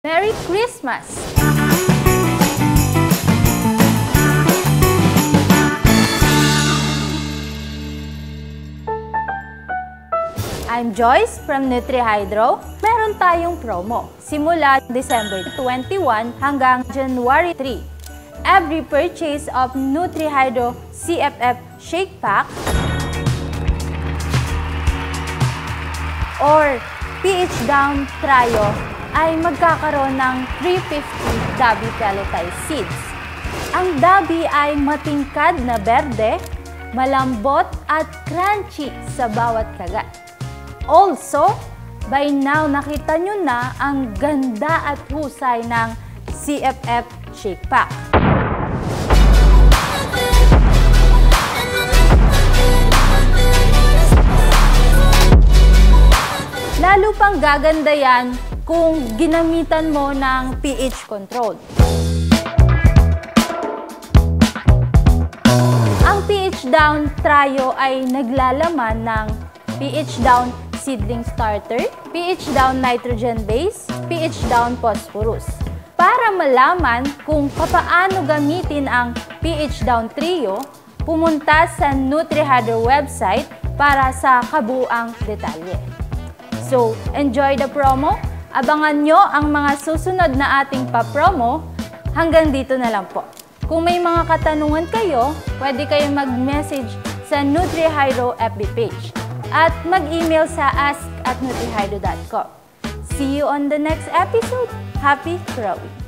Merry Christmas! I'm Joyce from NutriHydro. Meron tayong promo. Simula December 21 hanggang January 3. Every purchase of NutriHydro CFF Shake Pack or pH Down Trio ay magkakaroon ng 350 Dabi pelletized seeds. Ang Dabi ay matingkad na berde, malambot at crunchy sa bawat kagat. Also, by now nakita nyo na ang ganda at husay ng CFF Shake Pack. Lalo pang gaganda yan kung ginamitan mo ng pH control. Ang pH Down Trio ay naglalaman ng pH Down Seedling Starter, pH Down Nitrogen Base, pH Down Phosphorus. Para malaman kung paano gamitin ang pH Down Trio, pumunta sa NutriHydro website para sa kabuuang detalye. So, enjoy the promo! Abangan nyo ang mga susunod na ating pa-promo. Hanggang dito na lang po. Kung may mga katanungan kayo, pwede kayong mag-message sa NutriHydro FB page at mag-email sa ask@nutrihydro.com. See you on the next episode. Happy growing!